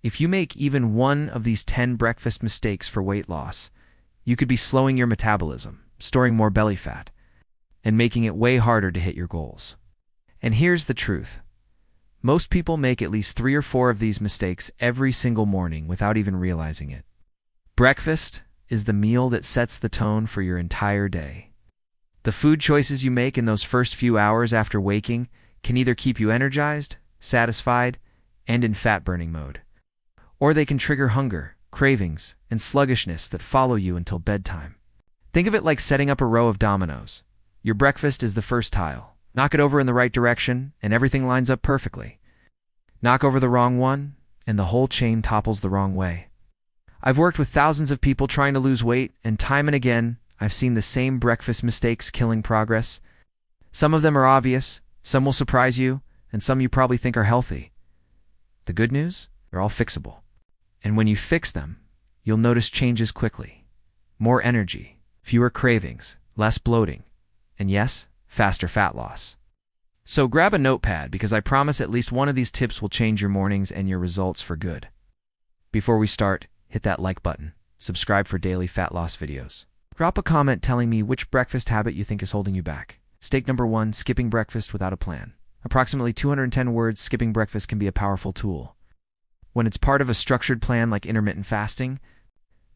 If you make even one of these 10 breakfast mistakes for weight loss, you could be slowing your metabolism, storing more belly fat, and making it way harder to hit your goals. And here's the truth. Most people make at least 3 or 4 of these mistakes every single morning without even realizing it. Breakfast is the meal that sets the tone for your entire day. The food choices you make in those first few hours after waking can either keep you energized, satisfied, and in fat-burning mode, or they can trigger hunger, cravings, and sluggishness that follow you until bedtime. Think of it like setting up a row of dominoes. Your breakfast is the first tile. Knock it over in the right direction, and everything lines up perfectly. Knock over the wrong one, and the whole chain topples the wrong way. I've worked with thousands of people trying to lose weight, and time and again, I've seen the same breakfast mistakes killing progress. Some of them are obvious, some will surprise you, and some you probably think are healthy. The good news? They're all fixable. And when you fix them, you'll notice changes quickly. More energy, fewer cravings, less bloating, and yes, faster fat loss. So grab a notepad because I promise at least one of these tips will change your mornings and your results for good. Before we start, hit that like button, subscribe for daily fat loss videos. Drop a comment telling me which breakfast habit you think is holding you back. Mistake number 1, skipping breakfast without a plan. Approximately 210 words, skipping breakfast can be a powerful tool when it's part of a structured plan like intermittent fasting,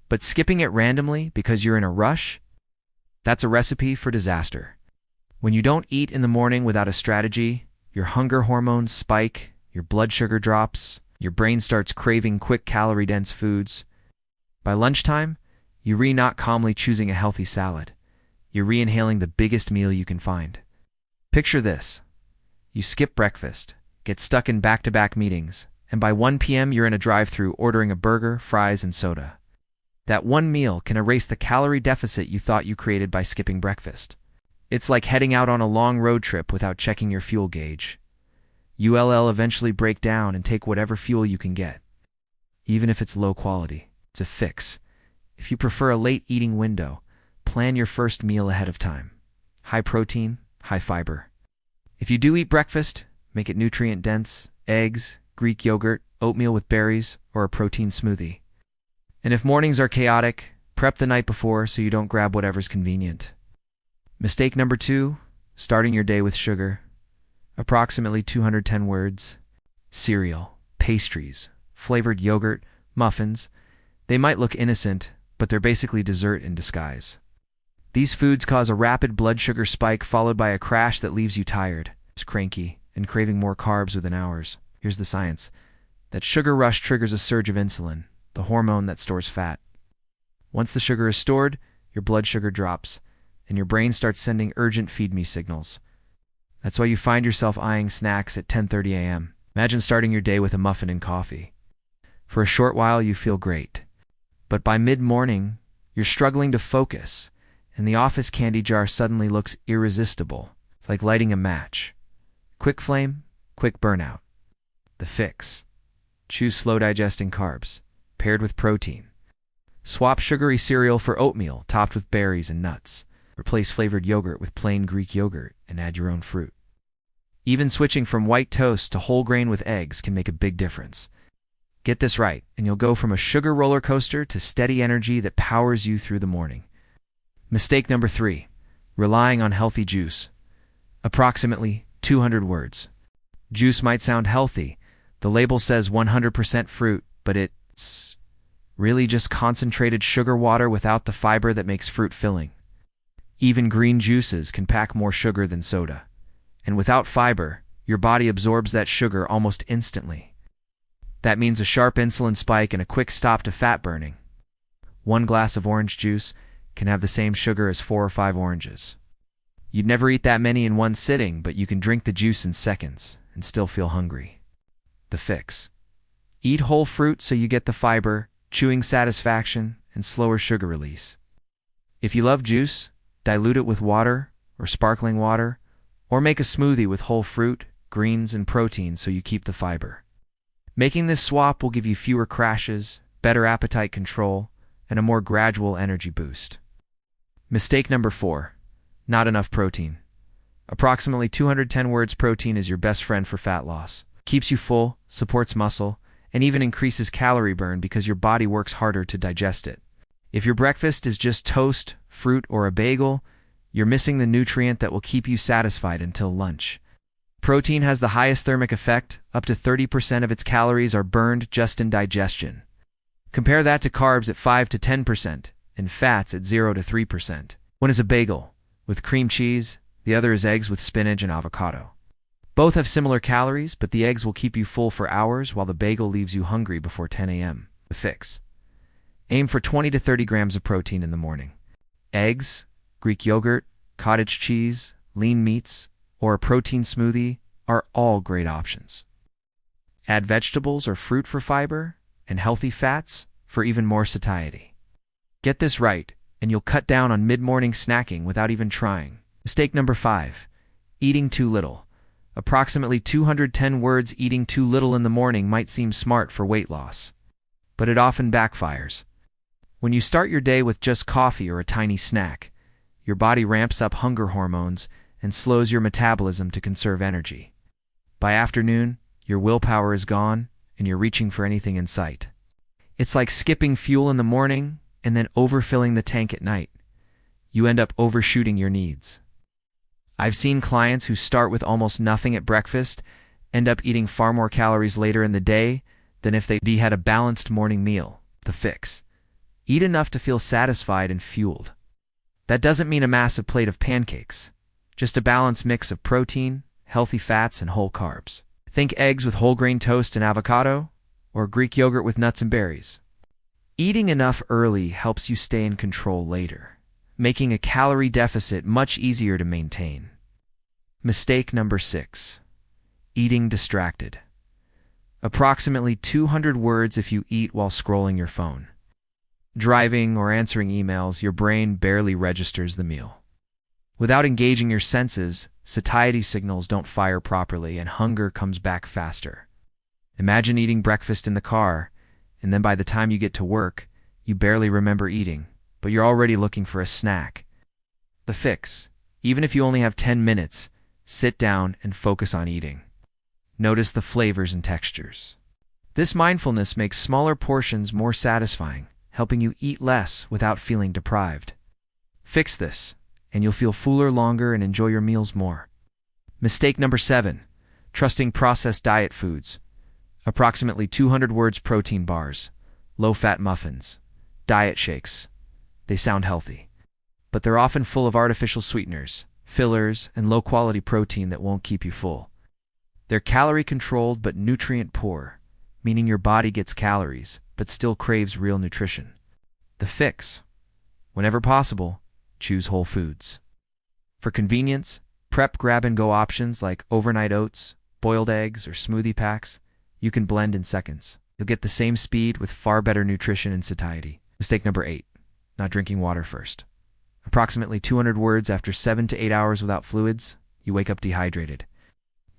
but skipping it randomly because you're in a rush, that's a recipe for disaster. When you don't eat in the morning without a strategy, your hunger hormones spike, your blood sugar drops, your brain starts craving quick calorie-dense foods. By lunchtime, you're not calmly choosing a healthy salad. You're re-inhaling the biggest meal you can find. Picture this. You skip breakfast, get stuck in back-to-back meetings, and by 1 p.m. you're in a drive-thru ordering a burger, fries, and soda. That one meal can erase the calorie deficit you thought you created by skipping breakfast. It's like heading out on a long road trip without checking your fuel gauge. You'll eventually break down and take whatever fuel you can get. Even if it's low quality, it's a fix. If you prefer a late eating window, plan your first meal ahead of time. High protein, high fiber. If you do eat breakfast, make it nutrient-dense, eggs, Greek yogurt, oatmeal with berries, or a protein smoothie. And if mornings are chaotic, prep the night before so you don't grab whatever's convenient. Mistake number 2, starting your day with sugar. Approximately 210 words. Cereal, pastries, flavored yogurt, muffins. They might look innocent, but they're basically dessert in disguise. These foods cause a rapid blood sugar spike followed by a crash that leaves you tired, cranky, and craving more carbs within hours. Here's the science. That sugar rush triggers a surge of insulin, the hormone that stores fat. Once the sugar is stored, your blood sugar drops, and your brain starts sending urgent feed-me signals. That's why you find yourself eyeing snacks at 10:30 a.m. Imagine starting your day with a muffin and coffee. For a short while, you feel great. But by mid-morning, you're struggling to focus, and the office candy jar suddenly looks irresistible. It's like lighting a match. Quick flame, quick burnout. The fix. Choose slow-digesting carbs, paired with protein. Swap sugary cereal for oatmeal, topped with berries and nuts. Replace flavored yogurt with plain Greek yogurt and add your own fruit. Even switching from white toast to whole grain with eggs can make a big difference. Get this right, and you'll go from a sugar roller coaster to steady energy that powers you through the morning. Mistake number 3, relying on healthy juice. Approximately 200 words. Juice might sound healthy. The label says 100% fruit, but it's really just concentrated sugar water without the fiber that makes fruit filling. Even green juices can pack more sugar than soda. And without fiber, your body absorbs that sugar almost instantly. That means a sharp insulin spike and a quick stop to fat burning. 1 glass of orange juice can have the same sugar as 4 or 5 oranges. You'd never eat that many in one sitting, but you can drink the juice in seconds and still feel hungry. The fix. Eat whole fruit so you get the fiber, chewing satisfaction, and slower sugar release. If you love juice, dilute it with water or sparkling water, or make a smoothie with whole fruit, greens, and protein so you keep the fiber. Making this swap will give you fewer crashes, better appetite control, and a more gradual energy boost. Mistake number 4, not enough protein. Approximately 210 words. Protein is your best friend for fat loss. Keeps you full, supports muscle, and even increases calorie burn because your body works harder to digest it. If your breakfast is just toast, fruit, or a bagel, you're missing the nutrient that will keep you satisfied until lunch. Protein has the highest thermic effect. Up to 30% of its calories are burned just in digestion. Compare that to carbs at 5 to 10% and fats at 0 to 3%. One is a bagel with cream cheese, the other is eggs with spinach and avocado. Both have similar calories, but the eggs will keep you full for hours while the bagel leaves you hungry before 10 a.m. The fix: aim for 20 to 30 grams of protein in the morning. Eggs, Greek yogurt, cottage cheese, lean meats, or a protein smoothie are all great options. Add vegetables or fruit for fiber, and healthy fats for even more satiety. Get this right, and you'll cut down on mid-morning snacking without even trying. Mistake number 5: eating too little. Approximately 210 words. Eating too little in the morning might seem smart for weight loss, but it often backfires. When you start your day with just coffee or a tiny snack, your body ramps up hunger hormones and slows your metabolism to conserve energy. By afternoon, your willpower is gone and you're reaching for anything in sight. It's like skipping fuel in the morning and then overfilling the tank at night. You end up overshooting your needs. I've seen clients who start with almost nothing at breakfast end up eating far more calories later in the day than if they had a balanced morning meal. The fix: eat enough to feel satisfied and fueled. That doesn't mean a massive plate of pancakes, just a balanced mix of protein, healthy fats, and whole carbs. Think eggs with whole grain toast and avocado, or Greek yogurt with nuts and berries. Eating enough early helps you stay in control later, making a calorie deficit much easier to maintain. Mistake number 6: eating distracted. Approximately 200 words if you eat while scrolling your phone. Driving or answering emails, your brain barely registers the meal. Without engaging your senses, satiety signals don't fire properly and hunger comes back faster. Imagine eating breakfast in the car, and then by the time you get to work, you barely remember eating, but you're already looking for a snack. The fix: even if you only have 10 minutes, sit down and focus on eating. Notice the flavors and textures. This mindfulness makes smaller portions more satisfying, helping you eat less without feeling deprived. Fix this, and you'll feel fuller longer and enjoy your meals more. Mistake number 7: trusting processed diet foods. Approximately 200 words. Protein bars, low-fat muffins, diet shakes. They sound healthy, but they're often full of artificial sweeteners, fillers, and low-quality protein that won't keep you full. They're calorie-controlled but nutrient-poor, meaning your body gets calories but still craves real nutrition. The fix: whenever possible, choose whole foods. For convenience, prep grab-and-go options like overnight oats, boiled eggs, or smoothie packs. You can blend in seconds. You'll get the same speed with far better nutrition and satiety. Mistake number 8: not drinking water first. Approximately 200 words. After 7 to 8 hours without fluids, you wake up dehydrated.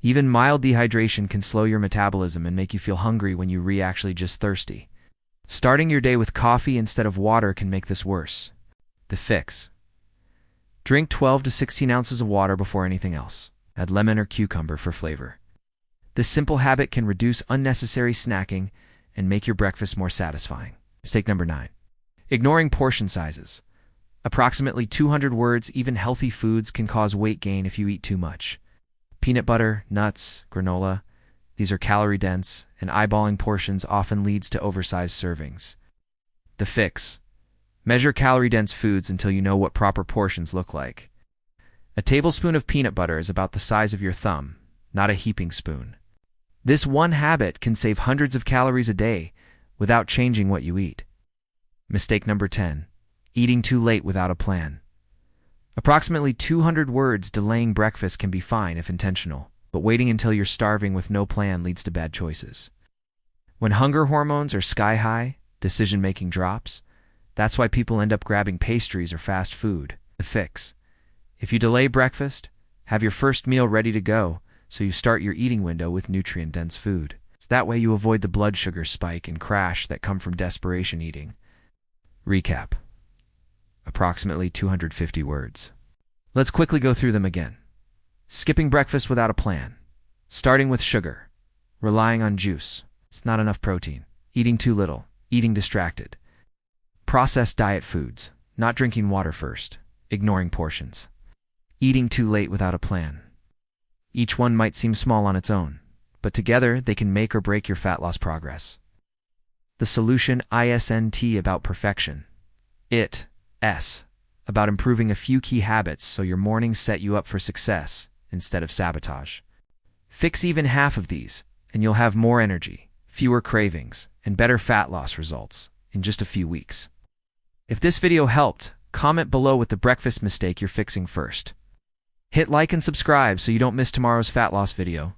Even mild dehydration can slow your metabolism and make you feel hungry when you're actually just thirsty. Starting your day with coffee instead of water can make this worse. The fix: drink 12 to 16 ounces of water before anything else. Add lemon or cucumber for flavor. This simple habit can reduce unnecessary snacking and make your breakfast more satisfying. Mistake number 9: ignoring portion sizes. Approximately 200 words. Even healthy foods can cause weight gain if you eat too much. Peanut butter, nuts, granola, these are calorie-dense, and eyeballing portions often leads to oversized servings. The fix: measure calorie-dense foods until you know what proper portions look like. A tablespoon of peanut butter is about the size of your thumb, not a heaping spoon. This one habit can save hundreds of calories a day without changing what you eat. Mistake number 10: eating too late without a plan. Approximately 200 words. Delaying breakfast can be fine if intentional, but waiting until you're starving with no plan leads to bad choices. When hunger hormones are sky high, decision-making drops. That's why people end up grabbing pastries or fast food. The fix: if you delay breakfast, have your first meal ready to go so you start your eating window with nutrient-dense food. That way you avoid the blood sugar spike and crash that come from desperation eating. Recap: approximately 250 words. Let's quickly go through them again. Skipping breakfast without a plan. Starting with sugar. Relying on juice. It's not enough protein. Eating too little. Eating distracted. Processed diet foods. Not drinking water first. Ignoring portions. Eating too late without a plan. Each one might seem small on its own, but together they can make or break your fat loss progress. The solution isn't about perfection. It's about improving a few key habits so your mornings set you up for success instead of sabotage. Fix even half of these, and you'll have more energy, fewer cravings, and better fat loss results in just a few weeks. If this video helped, comment below with the breakfast mistake you're fixing first. Hit like and subscribe so you don't miss tomorrow's fat loss video.